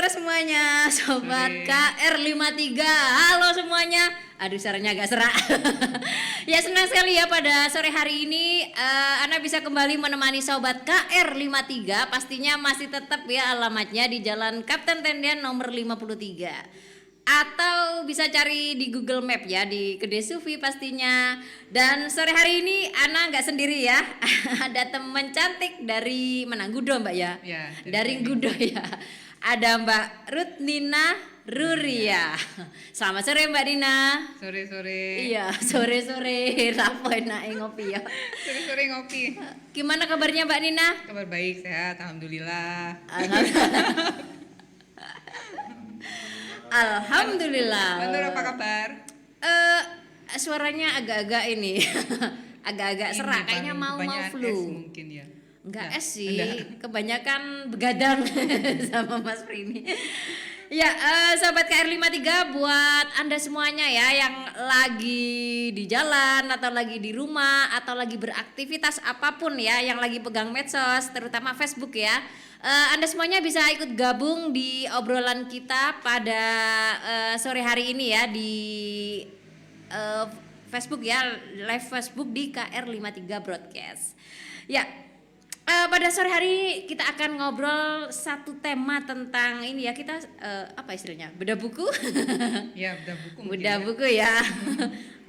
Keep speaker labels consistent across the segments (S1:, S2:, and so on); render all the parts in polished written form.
S1: sore semuanya, sobat KR53. Halo semuanya. Aduh, suaranya agak serak. Ya, senang sekali ya pada sore hari ini Anda bisa kembali menemani sobat KR53. Pastinya masih tetap ya alamatnya di Jalan Kapten Tendian nomor 53. Atau bisa cari di Google Map ya, di Kedai Sufi pastinya. Dan sore hari ini Ana nggak sendiri ya. Ada teman cantik dari mana? Gudo Mbak ya?
S2: Ya,
S1: dari Gudo ya. Ada Mbak Ruth Nina Ruria. Selamat sore Mbak Nina.
S2: Sore-sore.
S1: Iya, sore-sore. Rapo enak ngopi ya.
S2: Sore-sore ngopi.
S1: Gimana kabarnya Mbak Nina?
S2: Kabar baik, sehat, alhamdulillah.
S1: Alhamdulillah.
S2: Mantur apa kabar?
S1: Suaranya agak-agak ini. Agak-agak serak, kayaknya mau flu.
S2: Es mungkin ya.
S1: Enggak es sih, kebanyakan begadang sama Mas Prini. Ya, sahabat KR53, buat Anda semuanya ya yang lagi di jalan atau lagi di rumah atau lagi beraktivitas apapun ya, yang lagi pegang medsos, terutama Facebook ya. Anda semuanya bisa ikut gabung di obrolan kita pada sore hari ini ya di Facebook ya, live Facebook di KR53 Broadcast. Ya, pada sore hari ini kita akan ngobrol satu tema tentang ini ya, kita apa istilahnya, bedah buku.
S2: Ya, bedah buku.
S1: Bedah buku ya.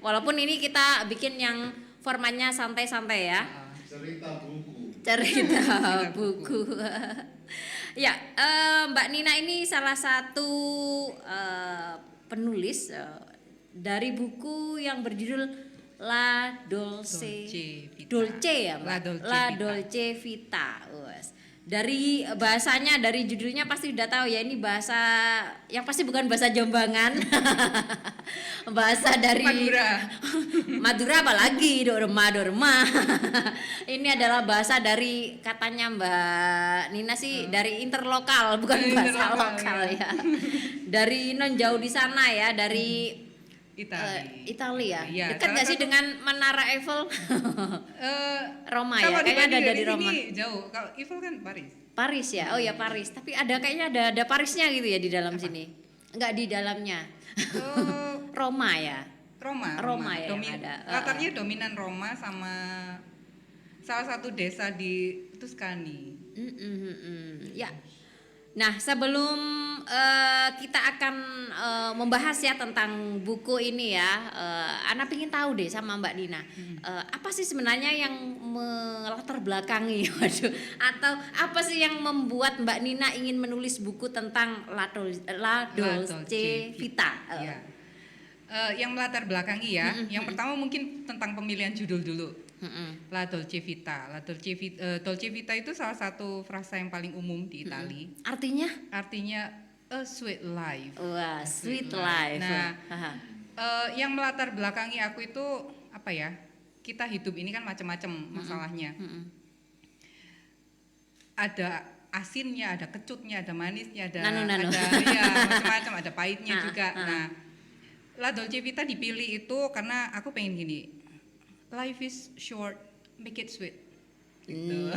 S1: Walaupun ini kita bikin yang formatnya santai-santai ya.
S3: Cerita buku.
S1: Cerita buku. Ya, Mbak Nina ini salah satu penulis dari buku yang berjudul La Dolce ya Mbak? La Dolce Vita. Dari bahasanya, dari judulnya pasti udah tahu ya, ini bahasa yang pasti bukan bahasa Jombangan. Bahasa dari Madura apalagi, dorma. Ini adalah bahasa dari, katanya Mbak Nina sih dari interlokal, bukan bahasa lokal ya. Dari non jauh di sana ya, dari Italia.
S2: Ya,
S1: dekat nggak sih dengan Menara Eiffel? Roma ya, kayaknya ada dari Roma.
S2: Jauh. Kalau Eiffel kan Paris.
S1: Paris ya, oh ya Paris. Tapi ada kayaknya ada Parisnya gitu ya di dalam sini. Enggak di dalamnya. Roma ya. Roma ya yang ada.
S2: Latarnya dominan Roma sama salah satu desa di Tuscany.
S1: Ya. Nah, sebelum kita akan membahas ya tentang buku ini ya, Ana pengen tahu deh sama Mbak Nina, apa sih sebenarnya yang melatar belakangi, atau apa sih yang membuat Mbak Nina ingin menulis buku tentang La Dolce Vita?
S2: Ya. Yang melatar belakangi ya, yang pertama mungkin tentang pemilihan judul dulu. La Dolce Vita. Dolce Vita itu salah satu frasa yang paling umum di Italia. Artinya a sweet life.
S1: Wah, sweet life.
S2: Nah, yang melatar belakangi aku itu apa ya? Kita hidup ini kan macam-macam masalahnya. Ada asinnya, ada kecutnya, ada manisnya, ada ya macam-macam, ada pahitnya juga. Nah, La Dolce Vita dipilih itu karena aku pengen gini. Life is short, make it sweet. Gitu.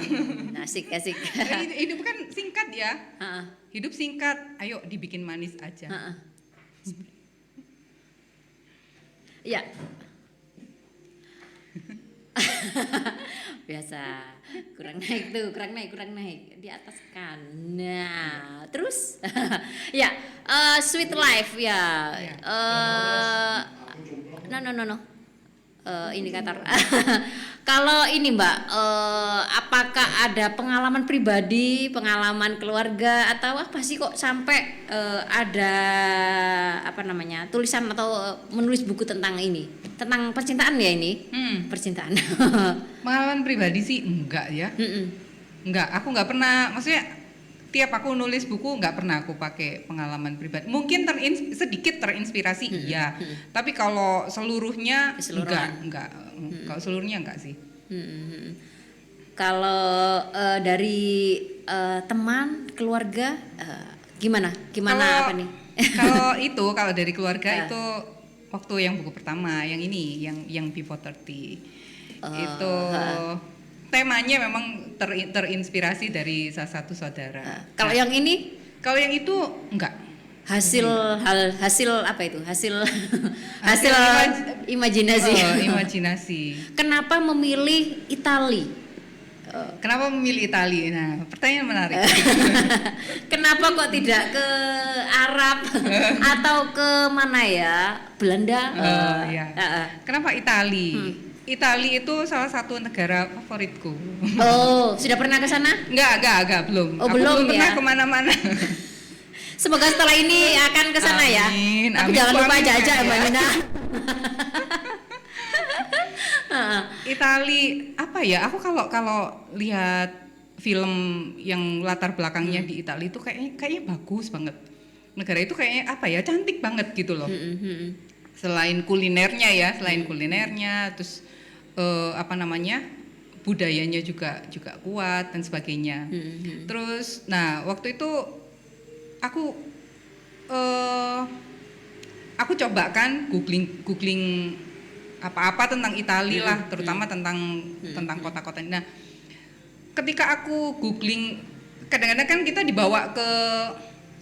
S1: Asik.
S2: Hidup kan singkat ya. Hidup singkat, ayo dibikin manis aja.
S1: Ya. Biasa. Kurang naik di atas kan. Nah, terus ya, sweet life ya. No. Indikator. Kalau ini Mbak, apakah ada pengalaman pribadi, pengalaman keluarga, atau apa sih kok sampai ada tulisan atau menulis buku tentang ini, tentang percintaan ya ini? Percintaan.
S2: Pengalaman pribadi sih enggak ya. Enggak, aku enggak pernah, maksudnya tiap aku nulis buku nggak pernah aku pakai pengalaman pribadi. Mungkin sedikit terinspirasi iya, tapi kalau seluruhnya enggak. Kalau seluruhnya enggak sih.
S1: Kalau dari teman, keluarga, gimana apa nih?
S2: Kalau dari keluarga itu waktu yang buku pertama, yang ini, yang Before 30 itu. Temanya memang terinspirasi dari salah satu saudara.
S1: Kalau yang ini
S2: Kalau yang itu enggak.
S1: Hasil apa itu? Hasil imajinasi.
S2: Imajinasi.
S1: Kenapa memilih Itali?
S2: Kenapa memilih Itali? Nah, pertanyaan menarik.
S1: Kenapa kok tidak ke Arab atau ke mana ya? Belanda?
S2: Ya. Kenapa Itali? Itali itu salah satu negara favoritku.
S1: Oh, sudah pernah ke sana?
S2: Enggak, belum.
S1: Oh,
S2: aku belum pernah
S1: ya?
S2: Kemana-mana.
S1: Semoga setelah ini akan ke sana ya. Tapi jangan lupa jajak Mbak Nina.
S2: Itali apa ya? Aku kalau lihat film yang latar belakangnya di Itali itu kayaknya bagus banget. Negara itu kayaknya apa ya? Cantik banget gitu loh. Selain kulinernya, terus apa namanya? Budayanya juga kuat dan sebagainya. Terus nah, waktu itu aku coba kan googling apa-apa tentang Italia lah, terutama tentang kota-kota ini. Nah, ketika aku googling, kadang-kadang kan kita dibawa ke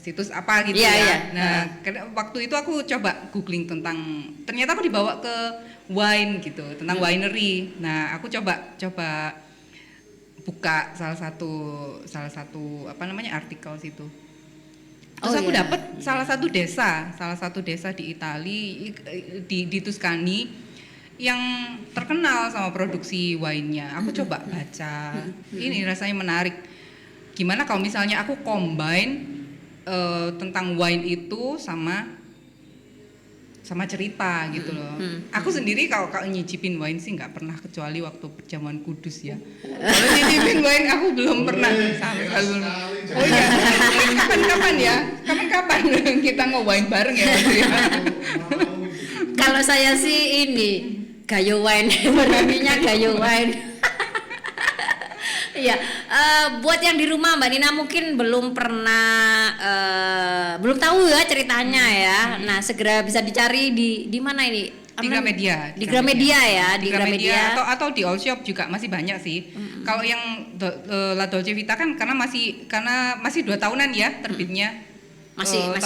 S2: situs apa gitu ya. Nah, waktu itu aku coba googling ternyata aku dibawa ke wine gitu, tentang winery. Nah, aku coba buka salah satu apa namanya artikel situ. Terus aku dapat salah satu desa di Itali, di Tuscany yang terkenal sama produksi wine-nya. Aku coba baca. Ini rasanya menarik. Gimana kalau misalnya aku combine tentang wine itu sama cerita gitu loh. Aku sendiri kalau nyicipin wine sih nggak pernah, kecuali waktu perjamuan kudus ya. Kalau nyicipin wine aku belum pernah sampai belum. Oh iya, kapan-kapan ya? Kapan kita nge-wine bareng ya?
S1: Kalau saya sih ini Gayo Wine, berartinya Gayo Wine. Iya, buat yang di rumah Mbak Nina mungkin belum tahu ya ceritanya ya. Nah, segera bisa dicari di mana ini?
S2: Di Gramedia.
S1: Di Gramedia ya, di Gramedia
S2: atau di all shop juga masih banyak sih. Kalau yang La Dolce Vita kan karena masih 2 tahunan ya terbitnya.
S1: Masih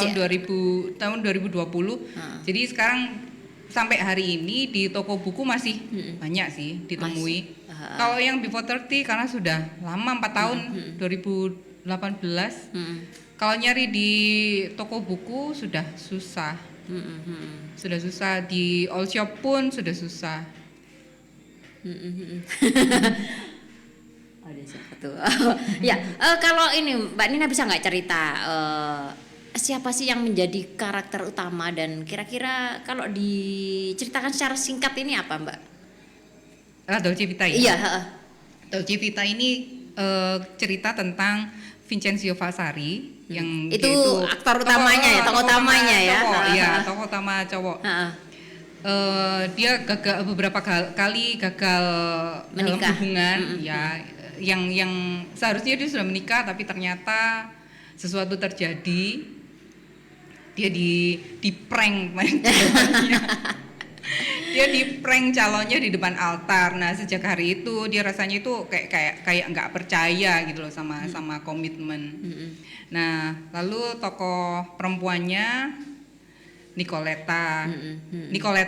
S2: tahun 2020. Jadi sekarang sampai hari ini di toko buku masih banyak sih ditemui. Kalau yang Before 30 karena sudah lama 4 tahun 2018. Kalau nyari di toko buku sudah susah. Sudah susah, di all shop pun sudah susah.
S1: Ada satu. Ya, kalau ini Mbak Nina bisa nggak cerita siapa sih yang menjadi karakter utama, dan kira-kira kalau diceritakan secara singkat ini apa Mbak?
S2: La Dolce Vita ya?
S1: Iya.
S2: Dolce Vita ini cerita tentang Vincenzo Vasari yang
S1: itu aktor utamanya ya, tokoh utamanya ya.
S2: Iya, tokoh utama cowok. Dia beberapa kali gagal menikah. Dalam hubungan, ya, yang seharusnya dia sudah menikah tapi ternyata sesuatu terjadi. Dia di prank dia di prank calonnya di depan altar. Nah, sejak hari itu dia rasanya itu kayak nggak percaya gitu loh sama komitmen. Nah, lalu tokoh perempuannya Nicoletta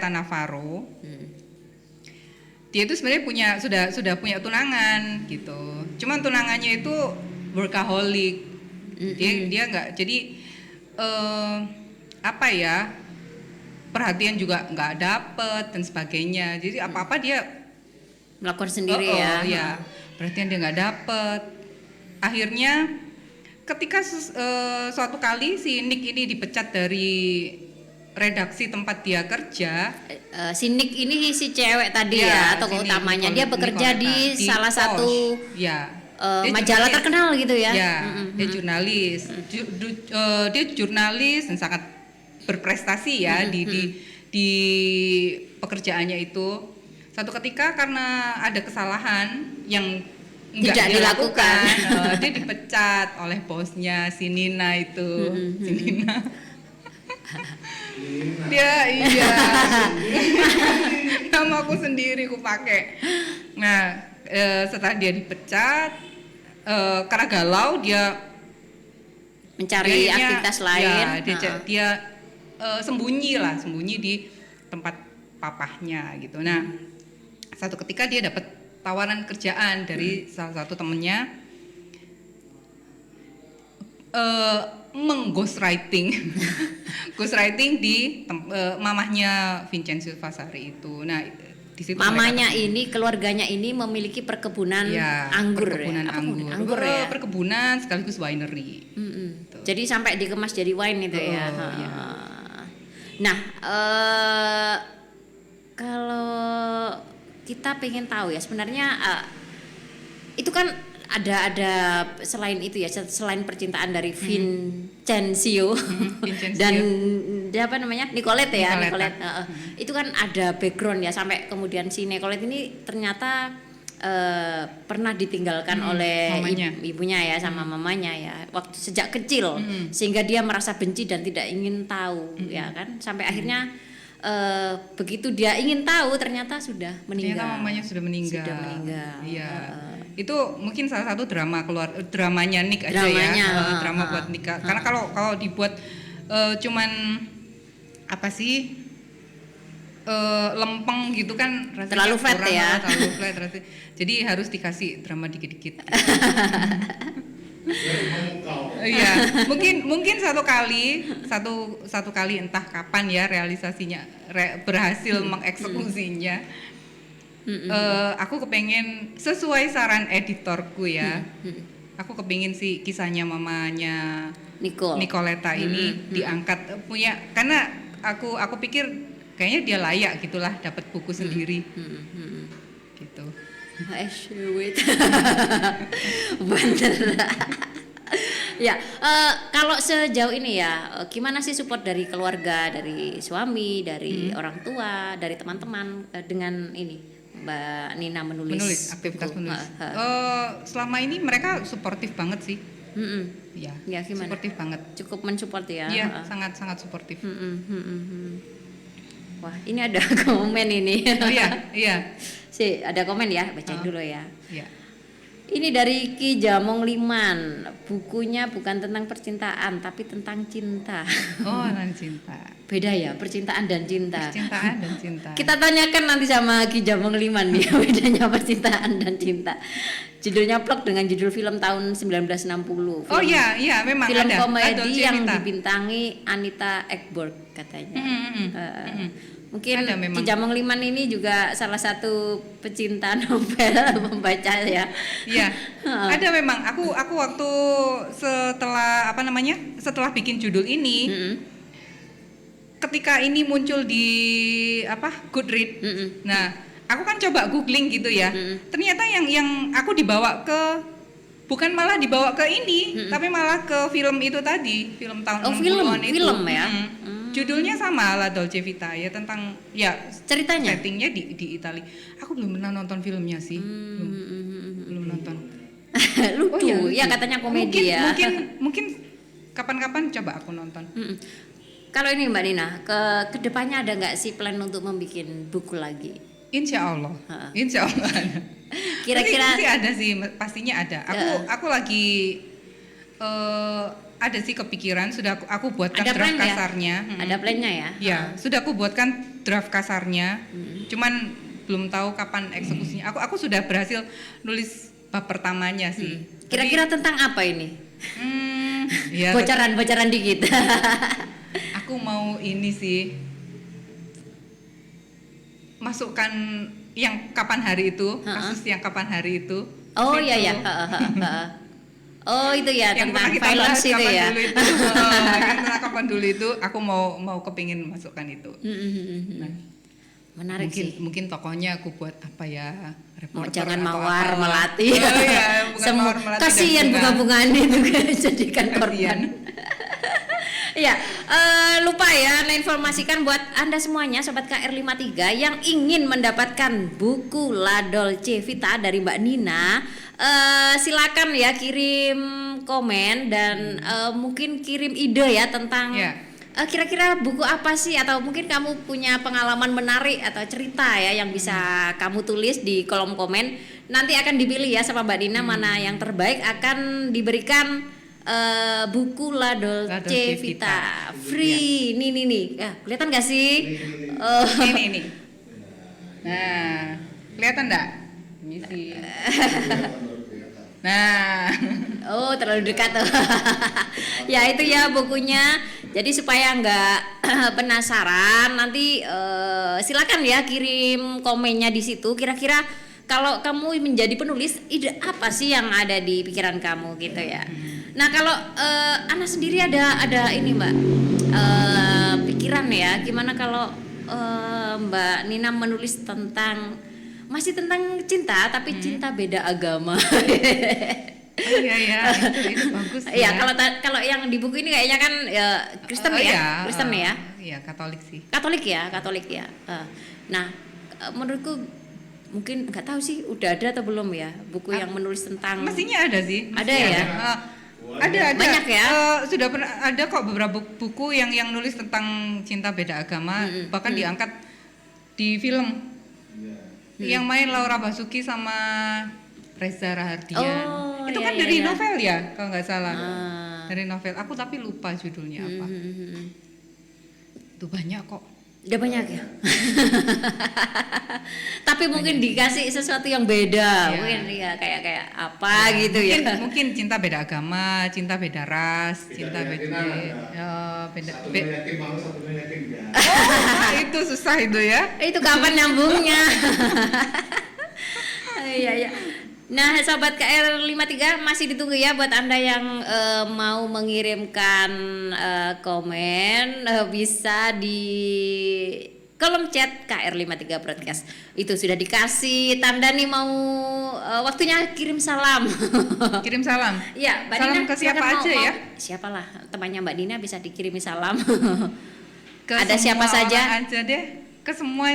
S2: Navarro. Dia itu sebenarnya sudah punya tunangan gitu. Cuman tunangannya itu workaholic. Dia nggak, jadi apa ya, perhatian juga nggak dapet dan sebagainya. Jadi apa-apa dia
S1: melakukan sendiri ya.
S2: Perhatian dia nggak dapet. Akhirnya ketika suatu kali si Nick ini dipecat dari redaksi tempat dia kerja.
S1: Si Nick ini si cewek tadi ya, tokoh utamanya. Dia bekerja di salah satu majalah terkenal gitu ya.
S2: Dia jurnalis. Dia jurnalis dan sangat berprestasi ya di pekerjaannya itu. Suatu ketika karena ada kesalahan yang tidak dilakukan, dia dipecat oleh bosnya si Nina itu. Si Nina. Iya. Nama aku sendiri aku pakai. Nah, setelah dia dipecat karena galau, dia
S1: mencari aktivitas lain.
S2: Dia sembunyi di tempat papahnya gitu. Nah, satu ketika dia dapat tawaran kerjaan dari salah satu temennya, ghostwriting di mamahnya Vincenzo Vasari itu. Nah, di situ
S1: mamanya ini, keluarganya ini memiliki perkebunan anggur. Anggur ya.
S2: Perkebunan sekaligus winery.
S1: Jadi sampai dikemas jadi wine itu ya.
S2: Ya.
S1: Nah, kalau kita pengen tahu ya sebenarnya itu kan ada selain itu ya, selain percintaan dari Vincenzo dan apa namanya Nicolette ya, Nicolette. Itu kan ada background ya, sampai kemudian si Nicolette ini ternyata pernah ditinggalkan oleh ibunya ya sama mamanya ya waktu sejak kecil, sehingga dia merasa benci dan tidak ingin tahu ya kan, sampai akhirnya begitu dia ingin tahu ternyata sudah meninggal.
S2: Ternyata mamanya sudah meninggal. Iya. Itu mungkin salah satu dramanya Nick aja ya, drama buat Nick. Karena kalau dibuat cuman apa sih lempeng gitu kan rasanya
S1: terlalu flat ya.
S2: Terlalu flat rasanya. Jadi harus dikasih drama dikit-dikit. Iya, mungkin satu kali entah kapan ya realisasinya berhasil mengeksekusinya. Aku kepengen sesuai saran editorku ya. Aku kepengen si kisahnya mamanya Nicoletta ini diangkat punya, karena aku pikir kayaknya dia layak gitulah dapat buku sendiri. Gitu.
S1: Bener. Ya, kalau sejauh ini ya, gimana sih support dari keluarga, dari suami, dari orang tua, dari teman-teman dengan ini Mbak Nina menulis
S2: aktivitas menulis. Selama ini mereka suportif banget sih. Ya, gimana? Suportif banget.
S1: Cukup mensupport ya.
S2: Iya, sangat suportif.
S1: Wah, ini ada komen ini.
S2: Oh iya.
S1: Ada komen ya, bacain dulu ya.
S2: Iya.
S1: Ini dari Ki Jamong Liman, bukunya bukan tentang percintaan tapi tentang cinta.
S2: Oh, tentang cinta.
S1: Beda ya, percintaan dan cinta.
S2: Percintaan dan cinta.
S1: Kita tanyakan nanti sama Ki Jamong Liman nih, bedanya percintaan dan cinta. Judulnya Plok dengan judul film tahun 1960.
S2: Oh iya, memang
S1: film
S2: ada.
S1: komedi yang dibintangi Anita Ekberg katanya. Mungkin Ki Jamong Liman ini juga salah satu pecinta novel membaca ya.
S2: Iya. Ada memang. Aku waktu setelah bikin judul ini, ketika ini muncul di Goodreads. Nah, aku kan coba googling gitu ya. Ternyata yang aku bukan malah dibawa ke ini, tapi malah ke film itu tadi, film tahun 60-an itu.
S1: Film ya.
S2: Judulnya sama, La Dolce Vita ya, tentang ya
S1: ceritanya
S2: settingnya di Italia. Aku belum pernah nonton filmnya sih. Belum nonton.
S1: Lucu. Ya katanya komedi ya.
S2: Mungkin kapan-kapan coba aku nonton.
S1: Kalau ini Mbak Nina, ke depannya ada nggak sih plan untuk membuat buku lagi?
S2: Insya Allah ada.
S1: Kira-kira
S2: pasti ada sih, pastinya ada. Aku lagi ada sih kepikiran, sudah aku buatkan draft kasarnya.
S1: Ada plannya ya?
S2: Ya, sudah aku buatkan draft kasarnya. Cuman belum tahu kapan eksekusinya. Aku sudah berhasil nulis bab pertamanya sih.
S1: Kira-kira tentang apa ini?
S2: Ya,
S1: bocoran dikit.
S2: Aku mau ini sih, masukkan yang kapan hari itu, kasus yang kapan hari itu.
S1: Oh iya. Oh itu ya, yang tentang violence itu ya.
S2: Yang tentang kapan dulu itu, aku mau kepingin masukkan itu. Nah,
S1: menarik sih.
S2: Mungkin tokohnya aku buat apa ya? Reporter
S1: jangan Mawar Melati.
S2: Oh iya, bukan Mawar Melati.
S1: Kasihan bunga-bungaan itu jadikan korban. Iya, lupa ya, informasikan buat Anda semuanya Sobat KR53 yang ingin mendapatkan buku La Dolce Vita dari Mbak Nina, silakan ya kirim komen dan mungkin kirim ide ya tentang kira-kira buku apa sih, atau mungkin kamu punya pengalaman menarik atau cerita ya yang bisa kamu tulis di kolom komen. Nanti akan dipilih ya sama Mbak Nina mana yang terbaik, akan diberikan buku La Dolce Vita. Free. Nih. Kelihatan gak sih?
S2: Ini. Nah, kelihatan enggak? Ini sih. Nah.
S1: Oh, terlalu dekat tuh. Ya itu ya bukunya. Jadi supaya nggak penasaran, nanti silakan ya kirim komennya di situ. Kira-kira kalau kamu menjadi penulis, ide apa sih yang ada di pikiran kamu gitu ya? Nah kalau Ana sendiri ada ini Mbak, pikiran ya, gimana kalau Mbak Nina menulis masih tentang cinta tapi cinta beda agama.
S2: Iya, itu bagus
S1: ya. Kalau yang di buku ini kayaknya kan Kristen Kristen ya.
S2: Iya, Katolik sih.
S1: Katolik ya. Nah, menurutku mungkin nggak tahu sih udah ada atau belum ya buku yang menulis tentang.
S2: Mestinya ada sih.
S1: Ada ya.
S2: Ada
S1: banyak ya.
S2: Sudah pernah ada kok beberapa buku yang nulis tentang cinta beda agama, bahkan diangkat di film. Yang main Laura Basuki sama Reza Rahardian. Itu kan dari novel ya kalau nggak salah. Dari novel. Aku tapi lupa judulnya apa. Itu banyak kok.
S1: Udah banyak ya. Tapi mungkin dikasih sesuatu yang beda. Mungkin ya kayak apa gitu ya.
S2: Mungkin cinta beda agama, cinta beda ras, cinta beda itu susah itu ya.
S1: Itu kapan nyambungnya? Iya. Nah, sahabat KR53 masih ditunggu ya buat Anda yang mau mengirimkan komen, bisa di kolom chat KR53 Broadcast. Itu sudah dikasih tanda nih mau waktunya kirim salam.
S2: Kirim salam.
S1: Iya, Mbak
S2: salam
S1: Dina,
S2: ke siapa aja ya?
S1: Siapalah temannya Mbak Dina bisa dikirimi salam.
S2: Ada
S1: siapa saja?
S2: Aja deh. Ke semua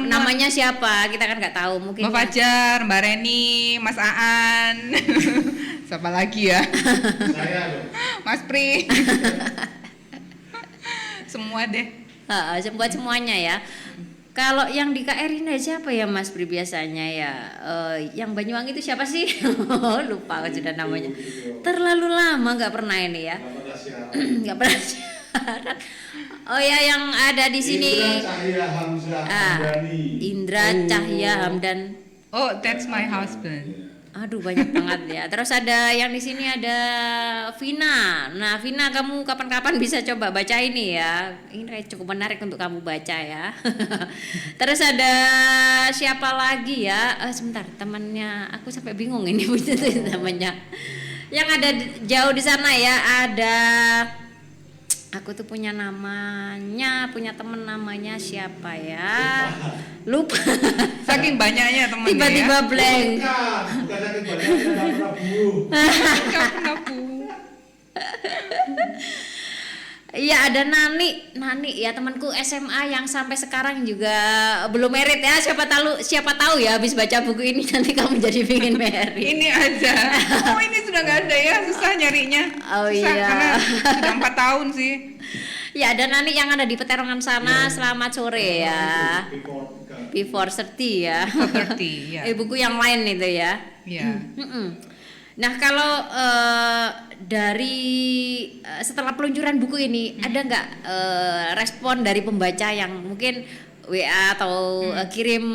S1: namanya siapa kita kan nggak tahu, mungkin
S2: Mbak Fajar, Mbak Reni, Mas Aan. Siapa lagi ya? Saya loh. Mas Pri. Semua deh.
S1: Buat semuanya ya. Kalau yang di KR ini siapa ya Mas Pri biasanya ya? Yang Banyuwangi itu siapa sih? Lupa aku sudah namanya. Terlalu lama nggak pernah ini ya. Nggak pernah siaran. Oh ya, yang ada di sini Indra Cahya Hamdan.
S2: Oh, that's my husband.
S1: Aduh, banyak banget ya. Terus ada yang di sini ada Vina. Nah, Vina, kamu kapan-kapan bisa coba baca ini ya. Ini cukup menarik untuk kamu baca ya. Terus ada siapa lagi ya? Sebentar, temannya aku sampai bingung ini namanya. Yang ada jauh di sana ya, ada aku tuh punya temen namanya siapa ya? Lupa.
S2: Saking banyaknya temennya.
S1: Tiba-tiba
S2: ya?
S1: blank.
S3: Bukan saking banyaknya
S2: Prabu.
S1: Iya, ada Nani ya, temanku SMA yang sampai sekarang juga belum merit ya. Siapa tahu ya habis baca buku ini nanti kamu jadi pengen merit.
S2: Ini aja. Oh, ini sudah nggak ada ya, susah nyarinya.
S1: Oh
S2: susah,
S1: iya.
S2: Karena sudah 4 tahun sih.
S1: Ya, ada Nani yang ada di Peterongan sana. Selamat sore ya. Before 30 ya.
S2: 30 ya.
S1: Buku yang lain itu ya.
S2: Iya.
S1: Nah, kalau setelah peluncuran buku ini ada nggak respon dari pembaca yang mungkin WA atau kirim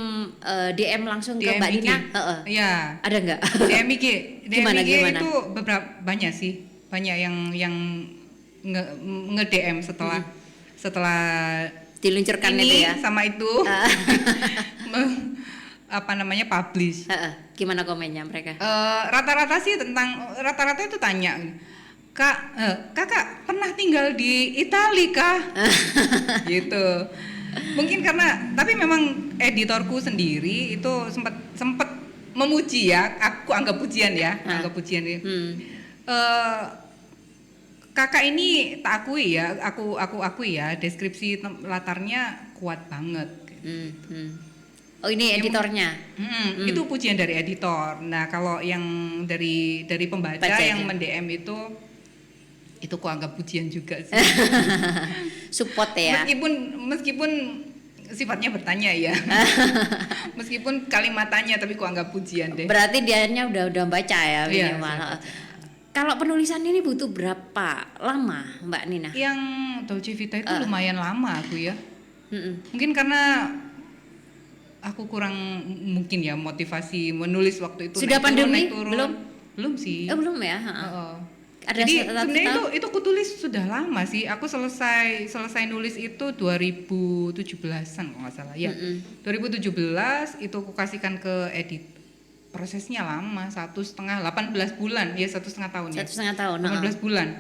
S1: DM langsung ke Mbak Nina?
S2: Iya.
S1: Ada nggak?
S2: DM IG
S1: Gimana?
S2: itu beberapa banyak sih, banyak yang nge-DM setelah
S1: diluncurkan
S2: ini
S1: itu ya.
S2: sama itu publish.
S1: Gimana komennya mereka?
S2: Rata-rata itu tanya, kakak pernah tinggal di Italia kah? Gitu. Mungkin tapi memang editorku sendiri itu sempat memuji ya, aku anggap pujian ya, kakak ini tak akui ya, aku akui ya, deskripsi latarnya kuat banget.
S1: Oh, ini editornya.
S2: Itu pujian dari editor. Nah, kalau yang dari pembaca yang mend-DM itu ku anggap pujian juga sih.
S1: Support ya.
S2: Meskipun sifatnya bertanya ya. Meskipun kalimat tanya tapi ku anggap pujian deh.
S1: Berarti dianya udah baca ya minimal. Kalau penulisan ini butuh berapa lama, Mbak Nina?
S2: Yang Dolce Vita itu lumayan lama aku ya.
S1: Mm-mm.
S2: Mungkin karena aku kurang mungkin ya motivasi menulis waktu itu.
S1: Sudah pandemi?
S2: Naik turun.
S1: Belum?
S2: Belum sih.
S1: Belum ya. Ada
S2: Jadi
S1: satu
S2: sebenarnya
S1: tahun?
S2: itu aku tulis sudah lama sih. Aku selesai nulis itu 2017-an kalau nggak salah ya. 2017 itu aku kasihkan ke edit. Prosesnya lama, 1,5 18 bulan ya, 1,5 tahun ya.
S1: 1,5 tahun.
S2: 18 bulan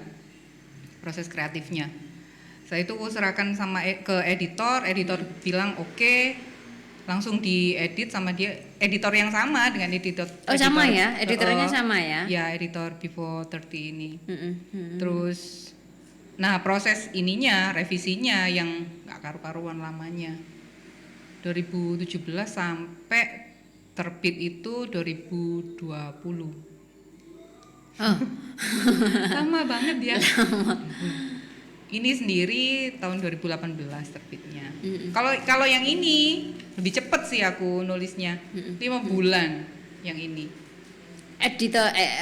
S2: proses kreatifnya. Saya itu aku serahkan sama ke editor bilang oke, langsung diedit sama dia, editor yang sama dengan editor.
S1: Sama ya, editornya sama ya.
S2: Ya, editor Before 30 ini.
S1: Mm-mm.
S2: Terus, nah proses ininya, revisinya yang nggak karu-karuan lamanya. 2017 sampai terbit itu 2020. Lama banget ya. Ini sendiri tahun 2018 terbitnya. Kalau yang ini lebih cepet sih aku nulisnya, 5 bulan yang ini.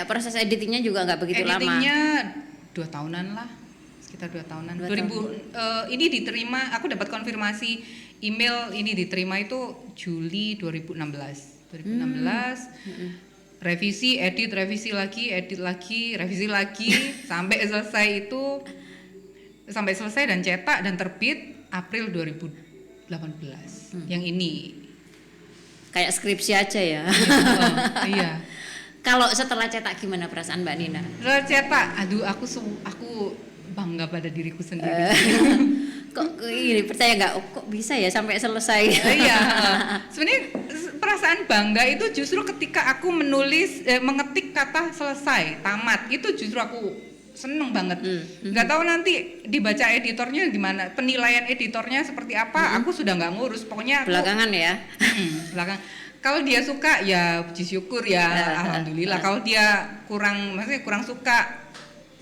S1: Proses editingnya juga nggak begitu lama.
S2: Editingnya 2 tahunan lah, sekitar 2 tahunan. 2000 ini diterima, aku dapat konfirmasi email ini diterima itu Juli 2016. Revisi, edit, revisi lagi, edit lagi, revisi lagi sampai selesai dan cetak dan terbit April 2018. Yang ini
S1: kayak skripsi aja ya.
S2: Iya.
S1: Kalau setelah cetak gimana perasaan Mbak Nina?
S2: Setelah cetak, aduh aku bangga pada diriku sendiri.
S1: Kok ini percaya nggak? Kok bisa ya sampai selesai?
S2: Iya. Sebenarnya perasaan bangga itu justru ketika aku mengetik kata selesai, tamat, itu justru aku seneng banget. Nggak tahu nanti dibaca editornya gimana, penilaian editornya seperti apa, aku sudah nggak ngurus. Pokoknya
S1: belakangan ya.
S2: Belakang. Kalau dia suka ya puji syukur ya, alhamdulillah. Kalau dia kurang suka,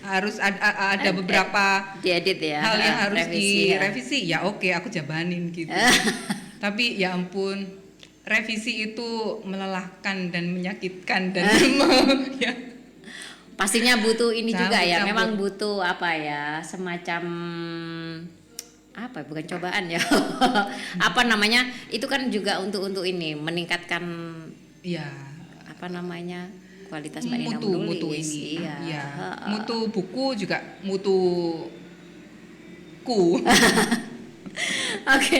S2: harus ada beberapa
S1: diedit ya,
S2: hal yang harus direvisi
S1: ya.
S2: Ya oke, aku jabanin gitu. Tapi ya ampun, revisi itu melelahkan dan menyakitkan dan ya.
S1: Pastinya butuh ini juga ya,
S2: Campur.
S1: memang butuh apa ya, semacam apa, bukan cobaan ya. Apa namanya, itu kan juga untuk ini meningkatkan
S2: ya
S1: apa namanya, kualitas Mbak Nina menulis.
S2: mutu ini
S1: Iya.
S2: ya. Mutu buku juga mutuku.
S1: Oke,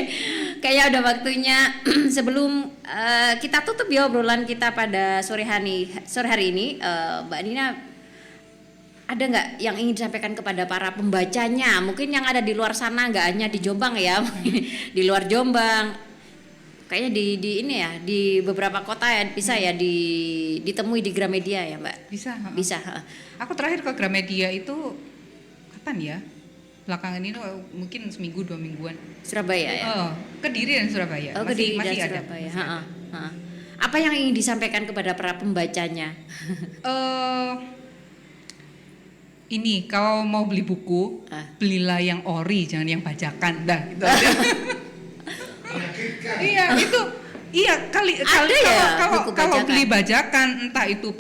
S1: kayaknya udah waktunya sebelum kita tutup ya obrolan kita pada sore hari ini, Mbak Nina, ada nggak yang ingin disampaikan kepada para pembacanya? Mungkin yang ada di luar sana, nggak hanya di Jombang ya, di luar Jombang, kayaknya di ini ya, di beberapa kota ya bisa ya ditemui di Gramedia ya Mbak? Bisa.
S2: Aku terakhir ke Gramedia itu kapan ya? Belakangan ini mungkin seminggu 2 mingguan.
S1: Surabaya ya?
S2: Kediri dan Surabaya.
S1: Kediri
S2: masih
S1: dan
S2: ada.
S1: Surabaya. Apa yang ingin disampaikan kepada para pembacanya?
S2: Ini kalau mau beli buku, belilah yang ori, jangan yang bajakan. Dah gitu aja. Iya, itu iya kalau beli bajakan, entah itu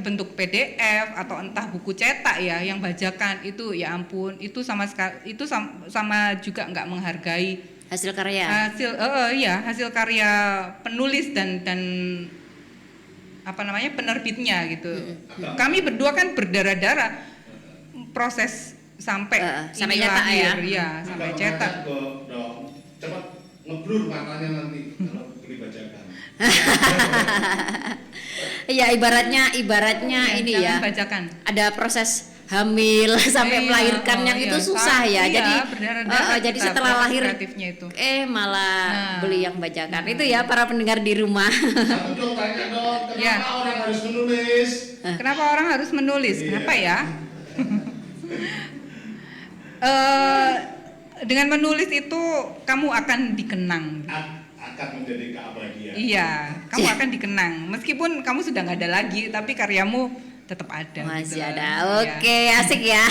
S2: bentuk PDF atau entah buku cetak ya, yang bajakan itu ya ampun, itu sama juga nggak menghargai
S1: hasil karya.
S2: Hasil karya penulis dan apa namanya, penerbitnya gitu. Kami berdua kan berdarah-darah proses sampai
S1: cetak
S2: lahir,
S1: ya.
S2: Sampai cetak.
S3: Cepat ngeblur matanya nanti kalau beli bajakan.
S1: Iya, ibaratnya ini ya.
S2: Bajakan.
S1: Ada proses hamil sampai melahirkan yang itu susah ya. Jadi setelah lahir
S2: itu.
S1: Malah beli yang bajakan. Itu ya para pendengar di rumah.
S3: Satu dong, tanya dong, kenapa orang harus menulis?
S2: Kenapa orang harus menulis? Kenapa ya? Dengan menulis itu kamu akan dikenang.
S3: Akan menjadi keabadian.
S2: Iya, kamu akan dikenang. Meskipun kamu sudah nggak ada lagi, tapi karyamu tetap ada.
S1: Masih
S2: gitu
S1: ada. Oke, asik ya.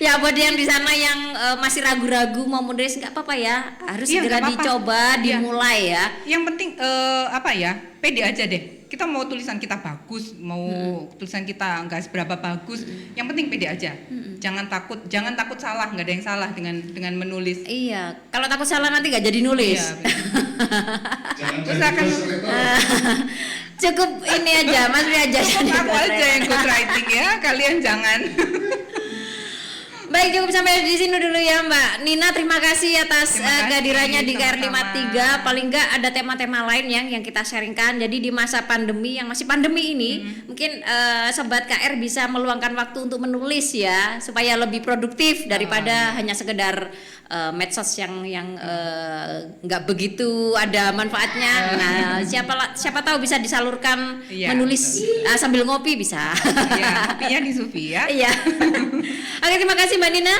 S1: Ya buat yang di sana yang masih ragu-ragu mau menulis, nggak apa-apa ya. Harus segera dicoba, dimulai ya.
S2: Yang penting pede aja deh. Kita mau tulisan kita bagus, bagus, mau tulisan kita nggak seberapa bagus, yang penting pede aja. Jangan takut salah, nggak ada yang salah dengan menulis.
S1: Iya, kalau takut salah nanti nggak jadi nulis.
S2: Iya,
S3: Jangan
S2: Terus
S3: jadi
S2: akan-
S3: ghostwriter.
S1: Cukup ini aja, Mas Ri aja.
S2: Aku aja yang ghostwriting ya, kalian jangan.
S1: Baik, cukup sampai di sini dulu ya Mbak Nina. Terima kasih atas
S2: Terima kasih,
S1: kehadirannya di KR
S2: sama-sama.
S1: 53. Paling enggak ada tema-tema lain yang kita sharingkan. Jadi di masa pandemi yang masih pandemi ini, mungkin sobat KR bisa meluangkan waktu untuk menulis ya, supaya lebih produktif daripada hanya sekedar medsos yang nggak begitu ada manfaatnya. Nah, siapa tahu bisa disalurkan
S2: Iya,
S1: menulis sambil ngopi bisa.
S2: Ya, kopinya di Sufi ya.
S1: Iya. Oke, terima kasih Mbak Nina.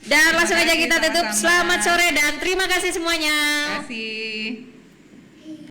S1: Dan langsung aja
S2: kasih,
S1: kita tutup.
S2: sama-sama.
S1: Selamat sore dan terima kasih semuanya.
S2: Terima kasih.